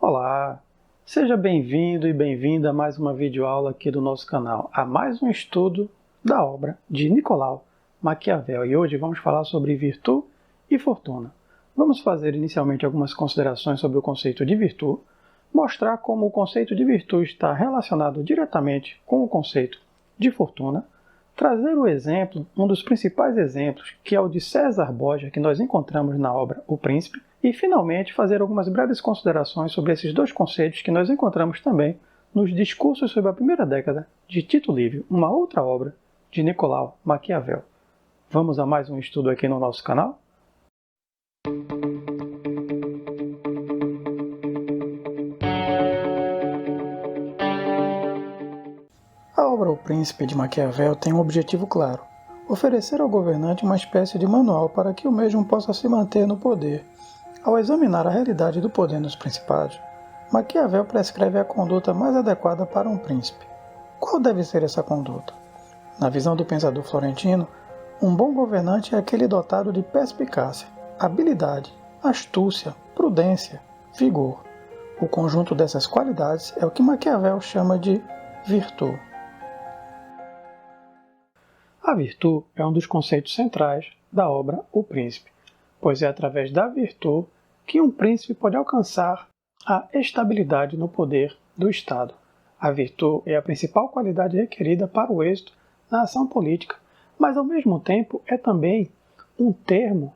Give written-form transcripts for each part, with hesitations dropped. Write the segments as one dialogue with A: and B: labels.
A: Olá, seja bem-vindo e bem-vinda a mais uma videoaula aqui do nosso canal, a mais um estudo da obra de Nicolau Maquiavel. E hoje vamos falar sobre virtude e fortuna. Vamos fazer inicialmente algumas considerações sobre o conceito de virtude, mostrar como o conceito de virtude está relacionado diretamente com o conceito de fortuna, trazer o exemplo, um dos principais exemplos, que é o de César Borgia, que nós encontramos na obra O Príncipe, e, finalmente, fazer algumas breves considerações sobre esses dois conceitos que nós encontramos também nos Discursos sobre a Primeira Década, de Tito Livio, uma outra obra de Nicolau Maquiavel. Vamos a mais um estudo aqui no nosso canal? A obra O Príncipe de Maquiavel tem um objetivo claro: oferecer ao governante uma espécie de manual para que o mesmo possa se manter no poder. Ao examinar a realidade do poder nos principados, Maquiavel prescreve a conduta mais adequada para um príncipe. Qual deve ser essa conduta? Na visão do pensador florentino, um bom governante é aquele dotado de perspicácia, habilidade, astúcia, prudência, vigor. O conjunto dessas qualidades é o que Maquiavel chama de virtude. A virtude é um dos conceitos centrais da obra O Príncipe, pois é através da virtude que um príncipe pode alcançar a estabilidade no poder do Estado. A virtude é a principal qualidade requerida para o êxito na ação política, mas ao mesmo tempo é também um termo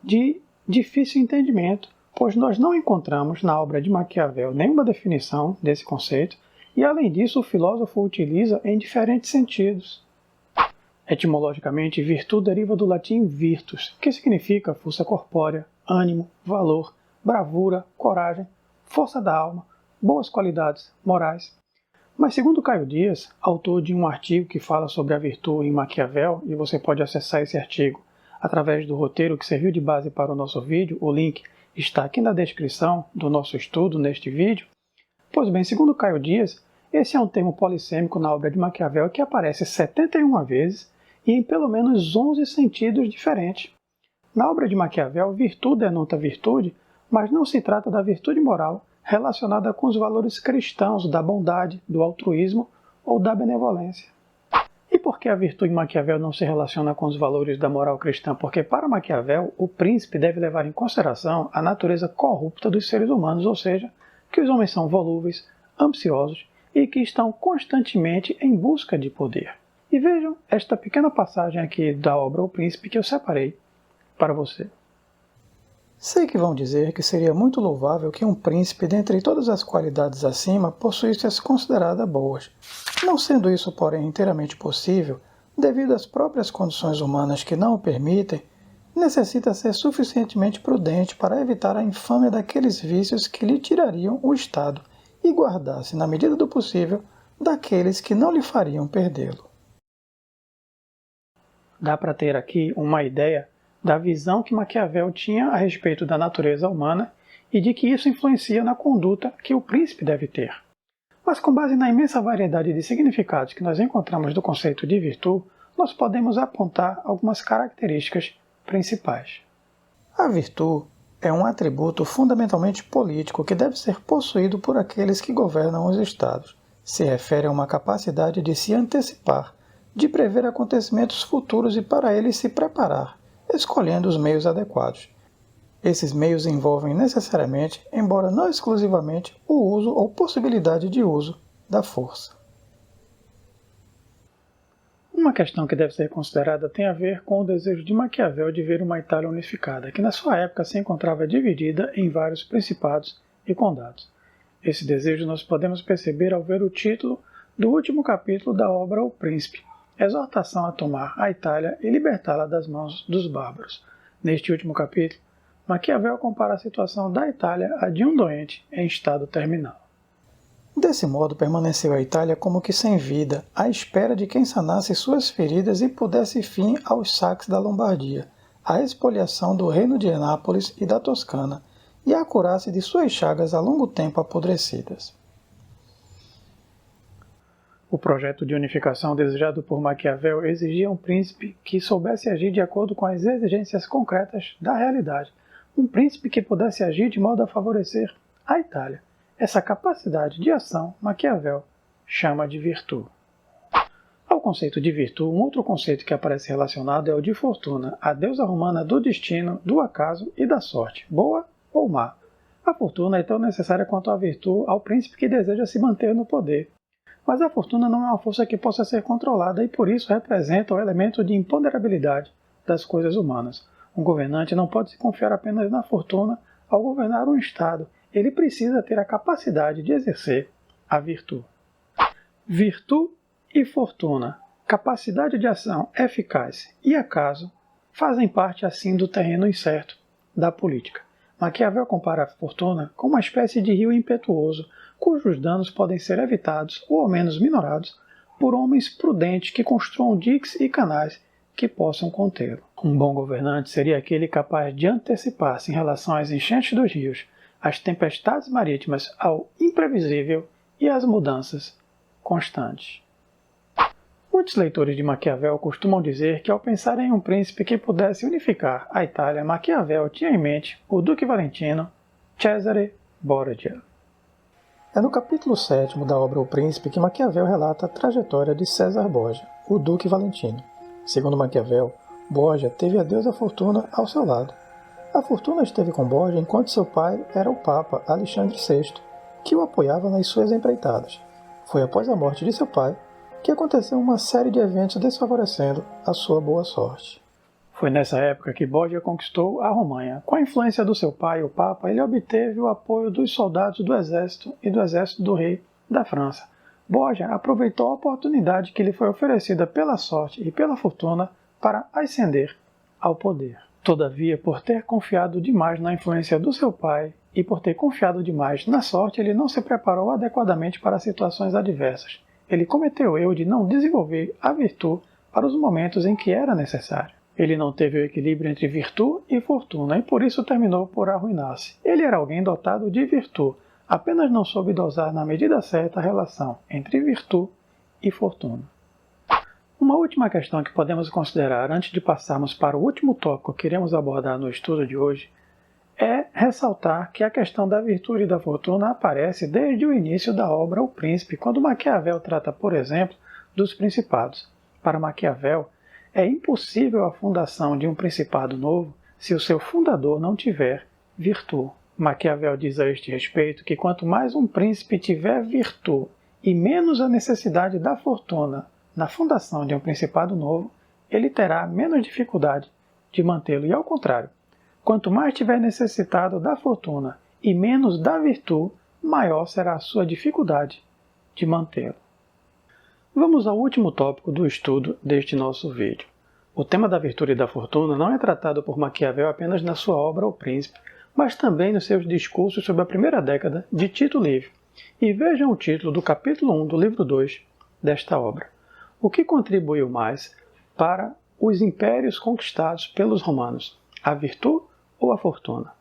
A: de difícil entendimento, pois nós não encontramos na obra de Maquiavel nenhuma definição desse conceito, e além disso o filósofo o utiliza em diferentes sentidos. Etimologicamente, virtude deriva do latim virtus, que significa força corpórea, ânimo, valor, bravura, coragem, força da alma, boas qualidades morais. Mas segundo Caio Dias, autor de um artigo que fala sobre a virtude em Maquiavel, e você pode acessar esse artigo através do roteiro que serviu de base para o nosso vídeo, o link está aqui na descrição do nosso estudo neste vídeo. Pois bem, segundo Caio Dias, esse é um termo polissêmico na obra de Maquiavel que aparece 71 vezes e em pelo menos 11 sentidos diferentes. Na obra de Maquiavel, virtude denota virtude, mas não se trata da virtude moral relacionada com os valores cristãos da bondade, do altruísmo ou da benevolência. E por que a virtude em Maquiavel não se relaciona com os valores da moral cristã? Porque para Maquiavel, o príncipe deve levar em consideração a natureza corrupta dos seres humanos, ou seja, que os homens são volúveis, ambiciosos e que estão constantemente em busca de poder. E vejam esta pequena passagem aqui da obra O Príncipe que eu separei para você. Sei que vão dizer que seria muito louvável que um príncipe, dentre todas as qualidades acima, possuísse as consideradas boas. Não sendo isso, porém, inteiramente possível, devido às próprias condições humanas que não o permitem, necessita ser suficientemente prudente para evitar a infâmia daqueles vícios que lhe tirariam o Estado e guardar-se, na medida do possível, daqueles que não lhe fariam perdê-lo. Dá para ter aqui uma ideia da visão que Maquiavel tinha a respeito da natureza humana e de que isso influencia na conduta que o príncipe deve ter. Mas com base na imensa variedade de significados que nós encontramos do conceito de virtude, nós podemos apontar algumas características principais. A virtude é um atributo fundamentalmente político que deve ser possuído por aqueles que governam os estados. Se refere a uma capacidade de se antecipar, de prever acontecimentos futuros e para eles se preparar, escolhendo os meios adequados. Esses meios envolvem necessariamente, embora não exclusivamente, o uso ou possibilidade de uso da força. Uma questão que deve ser considerada tem a ver com o desejo de Maquiavel de ver uma Itália unificada, que na sua época se encontrava dividida em vários principados e condados. Esse desejo nós podemos perceber ao ver o título do último capítulo da obra O Príncipe, exortação a tomar a Itália e libertá-la das mãos dos bárbaros. Neste último capítulo, Maquiavel compara a situação da Itália à de um doente em estado terminal. Desse modo, permaneceu a Itália como que sem vida, à espera de quem sanasse suas feridas e pudesse fim aos saques da Lombardia, à expoliação do reino de Nápoles e da Toscana, e a curasse de suas chagas há longo tempo apodrecidas. O projeto de unificação desejado por Maquiavel exigia um príncipe que soubesse agir de acordo com as exigências concretas da realidade, um príncipe que pudesse agir de modo a favorecer a Itália. Essa capacidade de ação, Maquiavel chama de virtude. Ao conceito de virtude, um outro conceito que aparece relacionado é o de Fortuna, a deusa romana do destino, do acaso e da sorte, boa ou má. A fortuna é tão necessária quanto a virtude ao príncipe que deseja se manter no poder. Mas a fortuna não é uma força que possa ser controlada e por isso representa o elemento de imponderabilidade das coisas humanas. Um governante não pode se confiar apenas na fortuna ao governar um Estado. Ele precisa ter a capacidade de exercer a virtude. Virtude e fortuna, capacidade de ação eficaz e acaso, fazem parte assim do terreno incerto da política. Maquiavel compara a fortuna com uma espécie de rio impetuoso, cujos danos podem ser evitados ou ao menos minorados por homens prudentes que construam diques e canais que possam contê-lo. Um bom governante seria aquele capaz de antecipar-se em relação às enchentes dos rios, às tempestades marítimas, ao imprevisível e às mudanças constantes. Muitos leitores de Maquiavel costumam dizer que ao pensar em um príncipe que pudesse unificar a Itália, Maquiavel tinha em mente o Duque Valentino Cesare Borgia. É no capítulo 7º da obra O Príncipe que Maquiavel relata a trajetória de César Borgia, o Duque Valentino. Segundo Maquiavel, Borgia teve a deusa Fortuna ao seu lado. A Fortuna esteve com Borgia enquanto seu pai era o Papa Alexandre VI, que o apoiava nas suas empreitadas. Foi após a morte de seu pai que aconteceu uma série de eventos desfavorecendo a sua boa sorte. Foi nessa época que Borgia conquistou a Romanha. Com a influência do seu pai, o Papa, ele obteve o apoio dos soldados do exército e do exército do rei da França. Borgia aproveitou a oportunidade que lhe foi oferecida pela sorte e pela fortuna para ascender ao poder. Todavia, por ter confiado demais na influência do seu pai e por ter confiado demais na sorte, ele não se preparou adequadamente para situações adversas. Ele cometeu o erro de não desenvolver a virtude para os momentos em que era necessário. Ele não teve o equilíbrio entre virtude e fortuna e por isso terminou por arruinar-se. Ele era alguém dotado de virtude, apenas não soube dosar na medida certa a relação entre virtude e fortuna. Uma última questão que podemos considerar antes de passarmos para o último tópico que iremos abordar no estudo de hoje é ressaltar que a questão da virtude e da fortuna aparece desde o início da obra O Príncipe, quando Maquiavel trata, por exemplo, dos principados. Para Maquiavel, é impossível a fundação de um principado novo se o seu fundador não tiver virtude. Maquiavel diz a este respeito que quanto mais um príncipe tiver virtude e menos a necessidade da fortuna na fundação de um principado novo, ele terá menos dificuldade de mantê-lo e, ao contrário, quanto mais tiver necessitado da fortuna e menos da virtude, maior será a sua dificuldade de mantê-lo. Vamos ao último tópico do estudo deste nosso vídeo. O tema da virtude e da fortuna não é tratado por Maquiavel apenas na sua obra O Príncipe, mas também nos seus discursos sobre a primeira década de Tito Livio. E vejam o título do capítulo 1 do livro 2 desta obra. O que contribuiu mais para os impérios conquistados pelos romanos? A virtude ou a fortuna?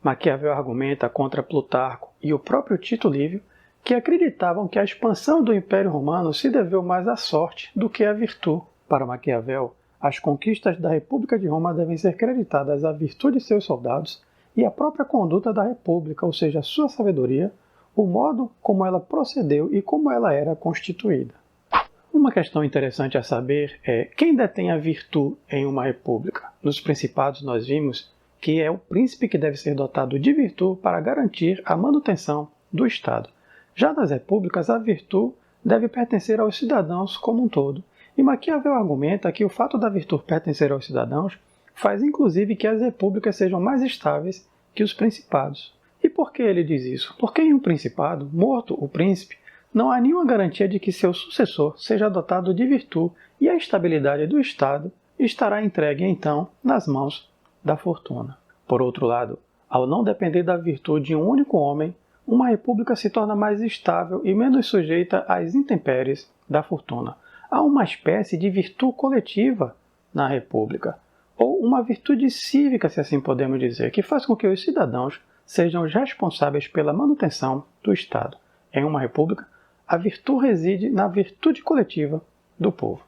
A: Maquiavel argumenta contra Plutarco e o próprio Tito Livio que acreditavam que a expansão do Império Romano se deveu mais à sorte do que à virtude. Para Maquiavel, as conquistas da República de Roma devem ser creditadas à virtude de seus soldados e à própria conduta da República, ou seja, a sua sabedoria, o modo como ela procedeu e como ela era constituída. Uma questão interessante a saber é quem detém a virtude em uma república. Nos Principados nós vimos que é o príncipe que deve ser dotado de virtude para garantir a manutenção do Estado. Já nas repúblicas, a virtude deve pertencer aos cidadãos como um todo. E Maquiavel argumenta que o fato da virtude pertencer aos cidadãos faz inclusive que as repúblicas sejam mais estáveis que os principados. E por que ele diz isso? Porque em um principado, morto o príncipe, não há nenhuma garantia de que seu sucessor seja dotado de virtude e a estabilidade do Estado estará entregue então nas mãos da fortuna. Por outro lado, ao não depender da virtude de um único homem, uma república se torna mais estável e menos sujeita às intempéries da fortuna. Há uma espécie de virtude coletiva na república, ou uma virtude cívica, se assim podemos dizer, que faz com que os cidadãos sejam os responsáveis pela manutenção do Estado. Em uma república, a virtude reside na virtude coletiva do povo.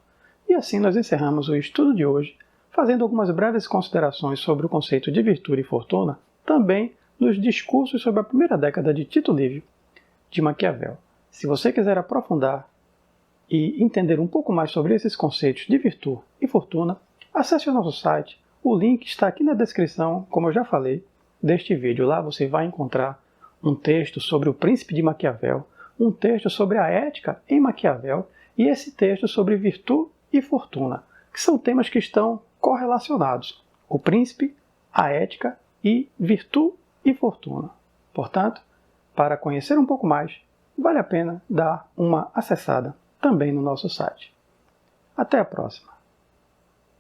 A: E assim nós encerramos o estudo de hoje, fazendo algumas breves considerações sobre o conceito de virtude e fortuna, também nos discursos sobre a primeira década de Tito Livio, de Maquiavel. Se você quiser aprofundar e entender um pouco mais sobre esses conceitos de virtude e fortuna, acesse o nosso site. O link está aqui na descrição, como eu já falei, deste vídeo. Lá você vai encontrar um texto sobre o Príncipe de Maquiavel, um texto sobre a ética em Maquiavel e esse texto sobre virtude e fortuna, que são temas que estão correlacionados. O príncipe, a ética e virtude e fortuna. Portanto, para conhecer um pouco mais, vale a pena dar uma acessada também no nosso site. Até a próxima!